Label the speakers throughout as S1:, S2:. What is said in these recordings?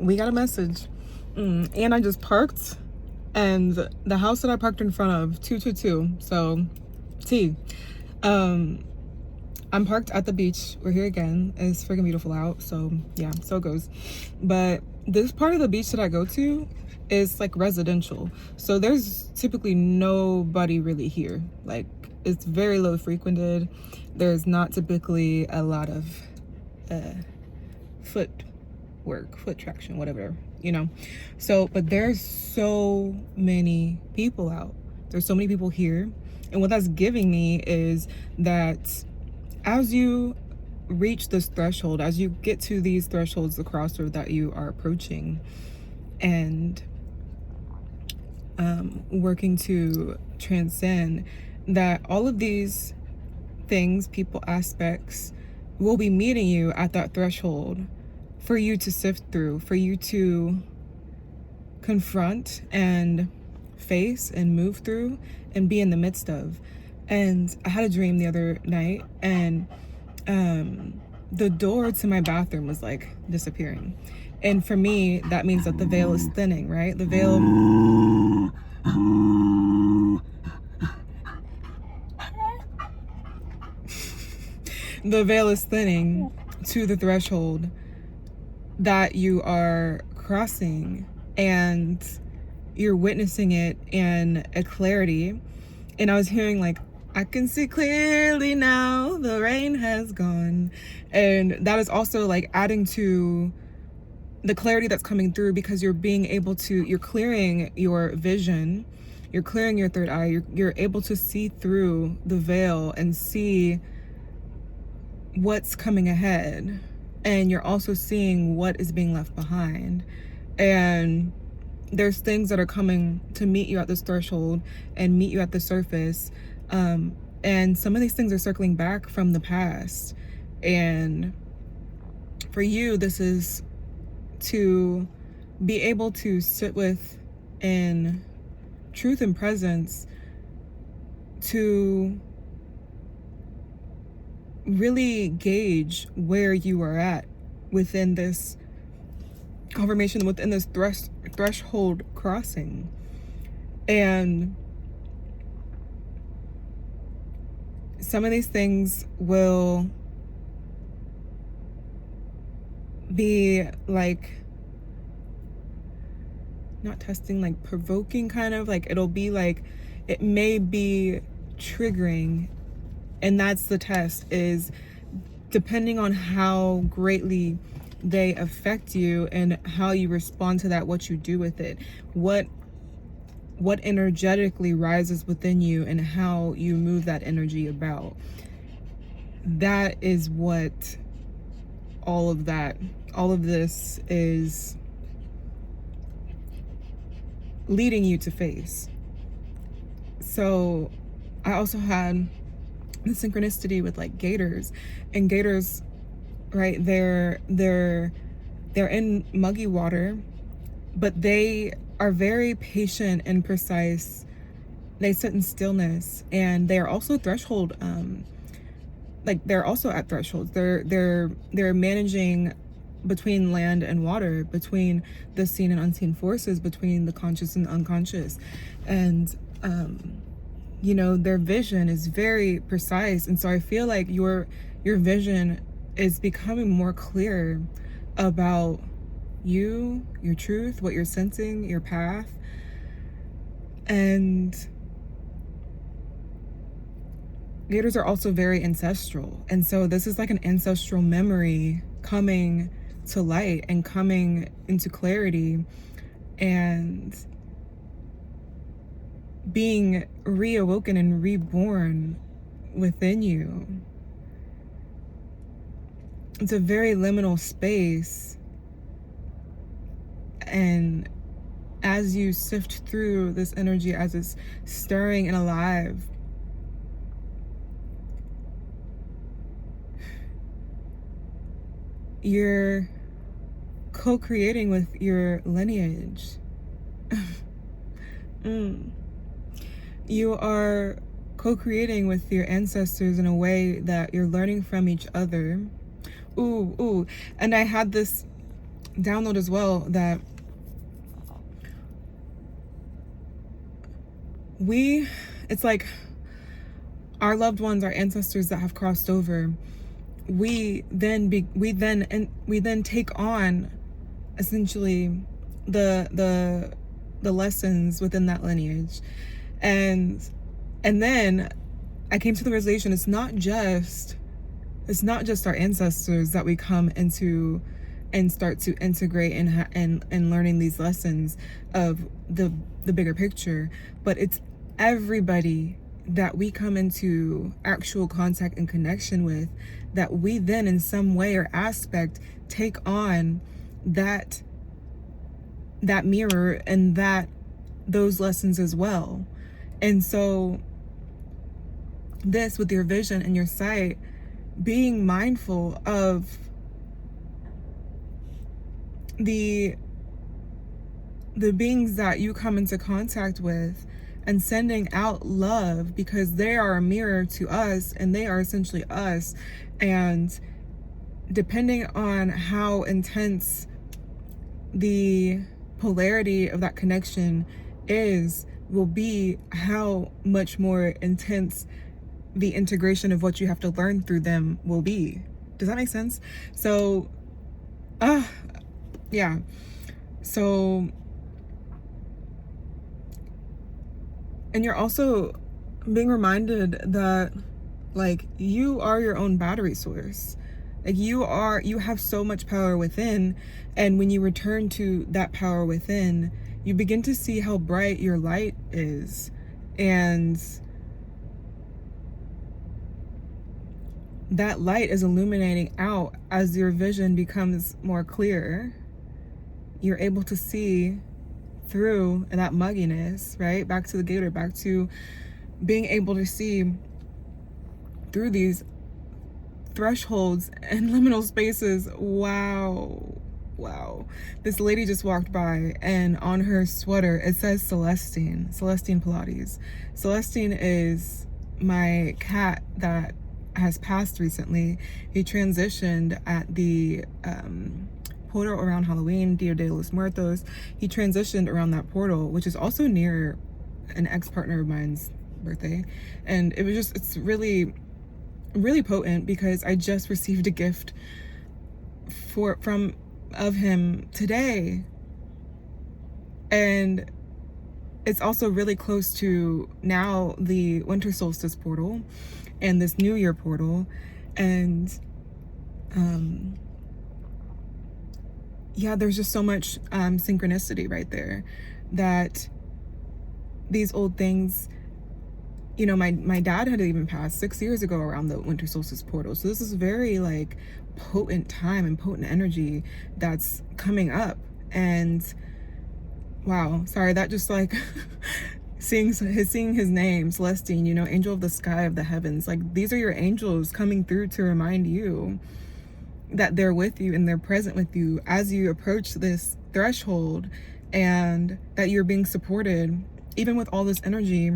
S1: we got a message. And I just parked, and the house that I parked in front of, 222, so T. I'm parked at the beach. We're here again. It's freaking beautiful out, so yeah, so it goes. But this part of the beach that I go to is like residential, so there's typically nobody really here. Like, it's very low frequented. There's not typically a lot of foot traction, whatever, you know. So, but there's so many people out. There's so many people here. And what that's giving me is that as you reach this threshold, as you get to these thresholds, the crossroad that you are approaching, and working to transcend, that all of these things, people, aspects will be meeting you at that threshold for you to sift through, for you to confront and face and move through and be in the midst of. And I had a dream the other night, and the door to my bathroom was like disappearing. And for me, that means that the veil is thinning, right? The veil the veil is thinning to the threshold that you are crossing, and you're witnessing it in a clarity. And I was hearing like, I can see clearly now, the rain has gone. And that is also like adding to the clarity that's coming through, because you're being able to, you're clearing your vision, you're clearing your third eye, you're able to see through the veil and see what's coming ahead. And you're also seeing what is being left behind. And there's things that are coming to meet you at this threshold and meet you at the surface. And some of these things are circling back from the past. And for you, this is to be able to sit with in truth and presence, to really gauge where you are at within this confirmation, within this threshold crossing. And some of these things will be like, not testing, like provoking, kind of like, it'll be like, it may be triggering. And that's the test, is depending on how greatly they affect you and how you respond to that, what you do with it, what energetically rises within you and how you move that energy about. That is what all of this is leading you to face. So I also had the synchronicity with like gators, and gators, right, they're in muggy water, but they are very patient and precise. They sit in stillness, and they are also threshold, like they're also at thresholds. They're managing between land and water, between the seen and unseen forces, between the conscious and unconscious. And you know, their vision is very precise. And so I feel like your vision is becoming more clear about you, your truth, what you're sensing, your path. And gators are also very ancestral. And so this is like an ancestral memory coming to light and coming into clarity and being reawoken and reborn within you. It's a very liminal space. And as you sift through this energy, as it's stirring and alive, you're co-creating with your lineage. You are co-creating with your ancestors in a way that you're learning from each other. And I had this download as well that it's like our loved ones, our ancestors that have crossed over, we then take on essentially the lessons within that lineage. And then I came to the realization it's not just our ancestors that we come into and start to integrate and learning these lessons of the bigger picture, but it's everybody that we come into actual contact and connection with, that we then in some way or aspect take on that mirror and those lessons as well. And so this, with your vision and your sight, being mindful of the beings that you come into contact with, and sending out love, because they are a mirror to us and they are essentially us. And depending on how intense the polarity of that connection is, will be how much more intense the integration of what you have to learn through them will be. Does that make sense? So yeah, so, and you're also being reminded that, like, you are your own battery source. Like, you have so much power within, and when you return to that power within, you begin to see how bright your light is. And that light is illuminating out as your vision becomes more clear. You're able to see through that mugginess, right? Back to the gator, back to being able to see through these thresholds and liminal spaces. Wow. This lady just walked by, and on her sweater it says Celestine Pilates. Celestine is my cat that has passed recently. He transitioned at the portal around Halloween, Dia de los Muertos. He transitioned around that portal, which is also near an ex-partner of mine's birthday. And it was just, it's really, really potent, because I just received a gift of him today. And it's also really close to now the winter solstice portal and this new year portal. And yeah, there's just so much synchronicity right there, that these old things, you know, my dad had even passed 6 years ago around the winter solstice portal. So this is very, like, potent time and potent energy that's coming up. And wow, sorry, that just, like, seeing his name, Celestine, you know, angel of the sky, of the heavens, like, these are your angels coming through to remind you that they're with you and they're present with you as you approach this threshold, and that you're being supported, even with all this energy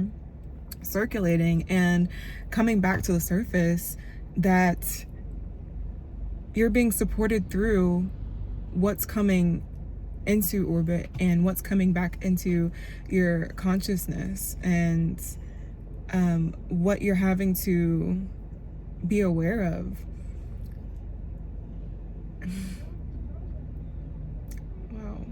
S1: circulating and coming back to the surface, that you're being supported through what's coming into orbit and what's coming back into your consciousness, and what you're having to be aware of. Wow.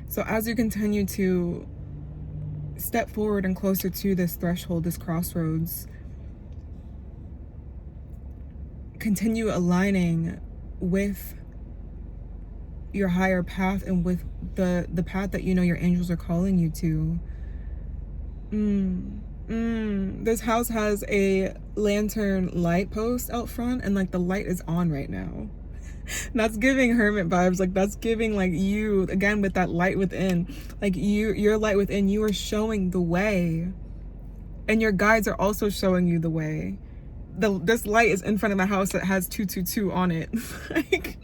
S1: So as you continue to step forward and closer to this threshold, this crossroads, continue aligning with your higher path and with the path that you know your angels are calling you to. This house has a lantern light post out front, and, like, the light is on right now. That's giving hermit vibes. Like, that's giving, like, you again with that light within, like, your light within, you are showing the way, and your guides are also showing you the way. This light is in front of the house that has 222 on it. Like,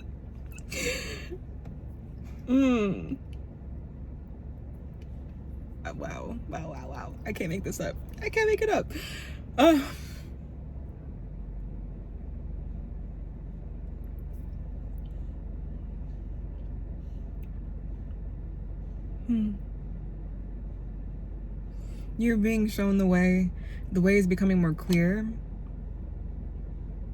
S1: wow. I can't make this up. I can't make it up. Uh, hmm. You're being shown the way. The way is becoming more clear.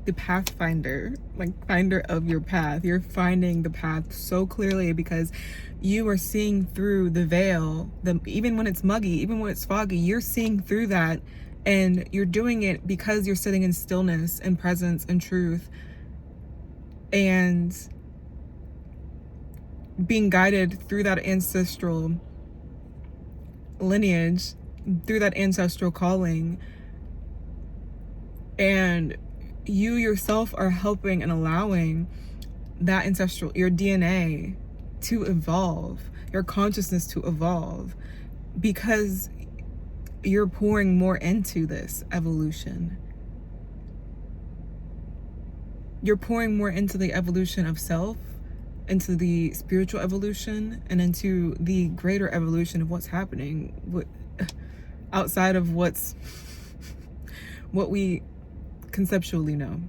S1: The pathfinder, like finder of your path. You're finding the path so clearly because you are seeing through the veil. Even when it's muggy, even when it's foggy, you're seeing through that, and you're doing it because you're sitting in stillness and presence and truth, and being guided through that ancestral lineage, through that ancestral calling. And you yourself are helping and allowing that ancestral, your DNA to evolve, your consciousness to evolve, because you're pouring more into this evolution. You're pouring more into the evolution of self, into the spiritual evolution, and into the greater evolution of what's happening outside of what we conceptually know.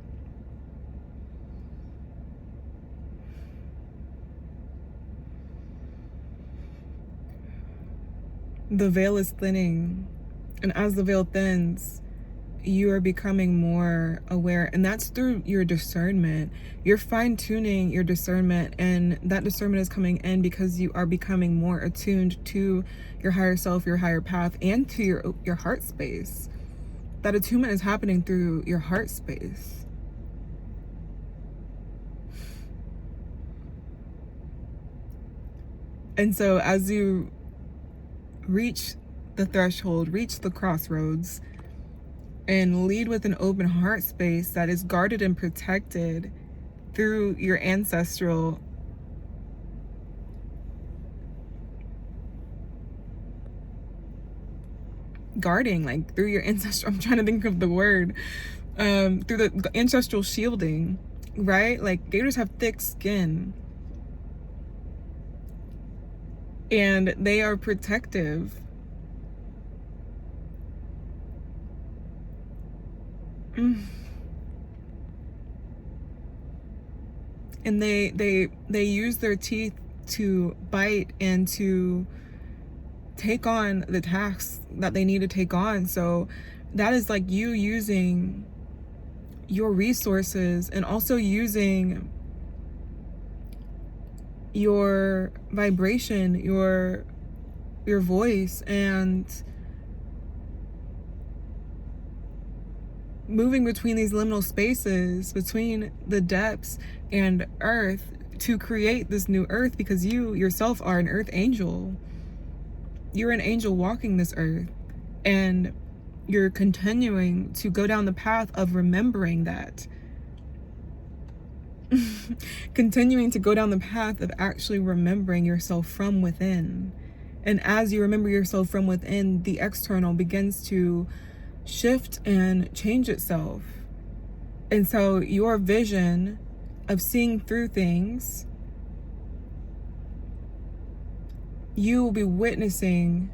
S1: The veil is thinning, and as the veil thins, you are becoming more aware, and that's through your discernment. You're fine-tuning your discernment, and that discernment is coming in because you are becoming more attuned to your higher self, your higher path, and to your heart space. That attunement is happening through your heart space. And so as you reach the threshold, reach the crossroads, and lead with an open heart space that is guarded and protected through your ancestral guarding, like through your ancestral, I'm trying to think of the word, through the ancestral shielding, right? Like gators have thick skin, and they are protective. And they use their teeth to bite and to take on the tasks that they need to take on. So that is like you using your resources and also using your vibration, your voice, and moving between these liminal spaces, between the depths and earth, to create this new earth, because you yourself are an earth angel. You're an angel walking this earth, and you're continuing to go down the path of remembering that. Continuing to go down the path of actually remembering yourself from within. And as you remember yourself from within, the external begins to shift and change itself. And so your vision of seeing through things, you will be witnessing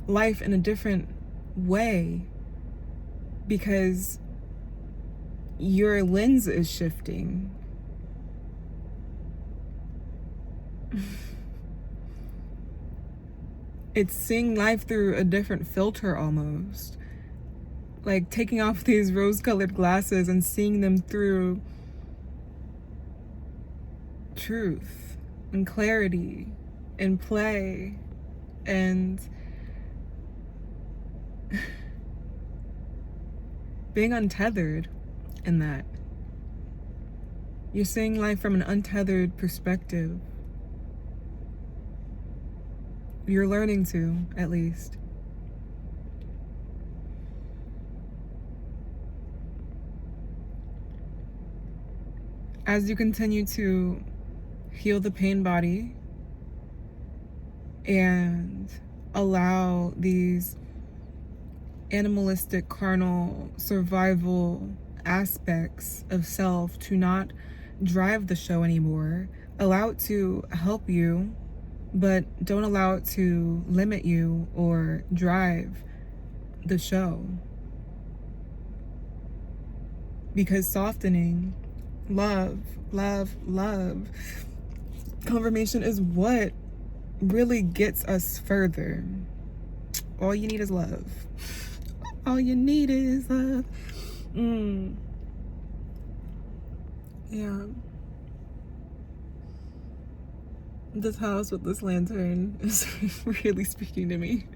S1: life in a different way because your lens is shifting. It's seeing life through a different filter almost. Like taking off these rose-colored glasses and seeing them through truth and clarity and play and being untethered in that. You're seeing life from an untethered perspective. You're learning to, at least. As you continue to heal the pain body and allow these animalistic, carnal, survival aspects of self to not drive the show anymore, allow it to help you, but don't allow it to limit you or drive the show. Because softening, love, confirmation is what really gets us further. All you need is love. All you need is love. Yeah. This house with this lantern is really speaking to me.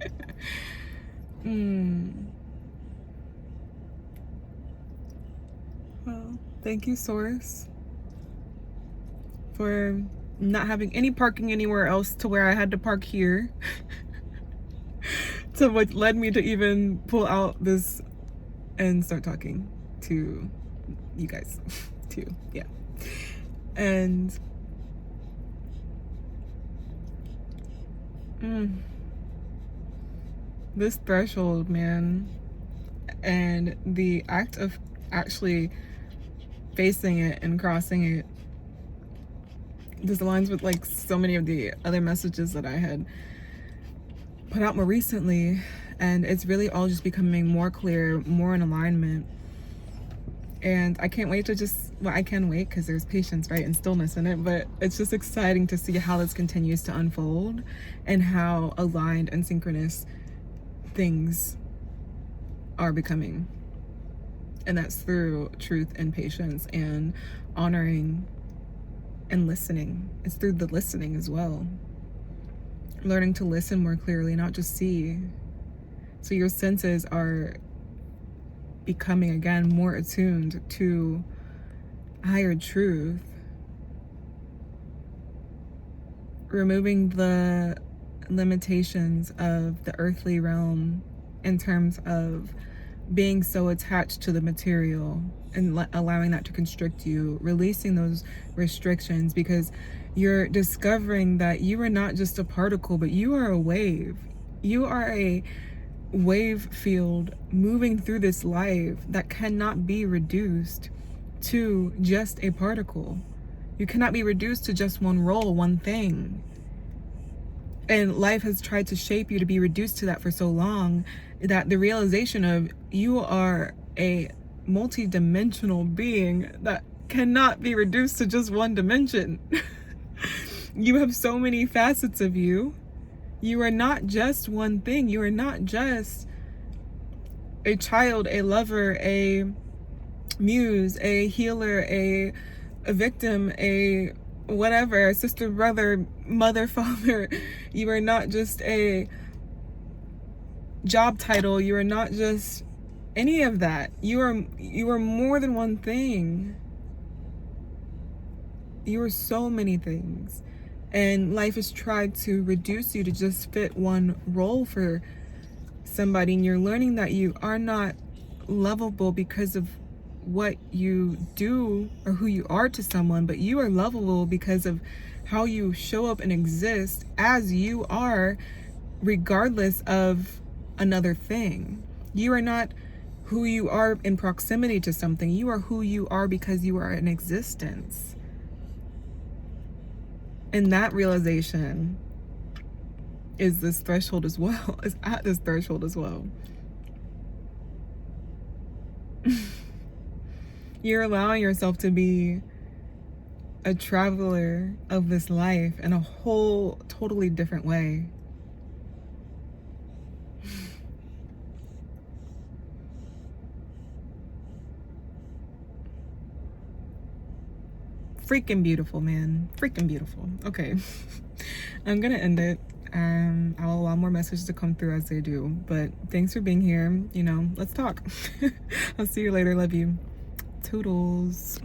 S1: Well, thank you, Source, for not having any parking anywhere else to where I had to park here. So what led me to even pull out this and start talking to you guys too. Yeah. And this threshold, man, and the act of actually facing it and crossing it, this aligns with like so many of the other messages that I had put out more recently, and it's really all just becoming more clear, more in alignment. And I can't wait to I can wait because there's patience, right, and stillness in it, but it's just exciting to see how this continues to unfold and how aligned and synchronous things are becoming. And that's through truth and patience and honoring and listening. It's through the listening as well. Learning to listen more clearly, not just see. So your senses are becoming again more attuned to higher truth, removing the limitations of the earthly realm in terms of being so attached to the material and allowing that to constrict you, releasing those restrictions, because you're discovering that you are not just a particle, but you are a wave. You are a wave field moving through this life that cannot be reduced to just a particle. You cannot be reduced to just one role, one thing. And life has tried to shape you to be reduced to that for so long that the realization of you are a multi-dimensional being that cannot be reduced to just one dimension. You have so many facets of you. You are not just one thing. You are not just a child, a lover, a muse, a healer, a victim, a whatever, a sister, brother, mother, father. You are not just a job title. You are not just any of that. You are more than one thing. You are so many things. And life has tried to reduce you to just fit one role for somebody. And you're learning that you are not lovable because of what you do or who you are to someone, but you are lovable because of how you show up and exist as you are, regardless of another thing. You are not who you are in proximity to something. You are who you are because you are in existence. And that realization is this threshold as well, is at this threshold as well. You're allowing yourself to be a traveler of this life in a whole totally different way. Freaking beautiful, man. Freaking beautiful. Okay. I'm gonna end it. I'll allow more messages to come through as they do. But thanks for being here. You know, let's talk. I'll see you later. Love you. Toodles.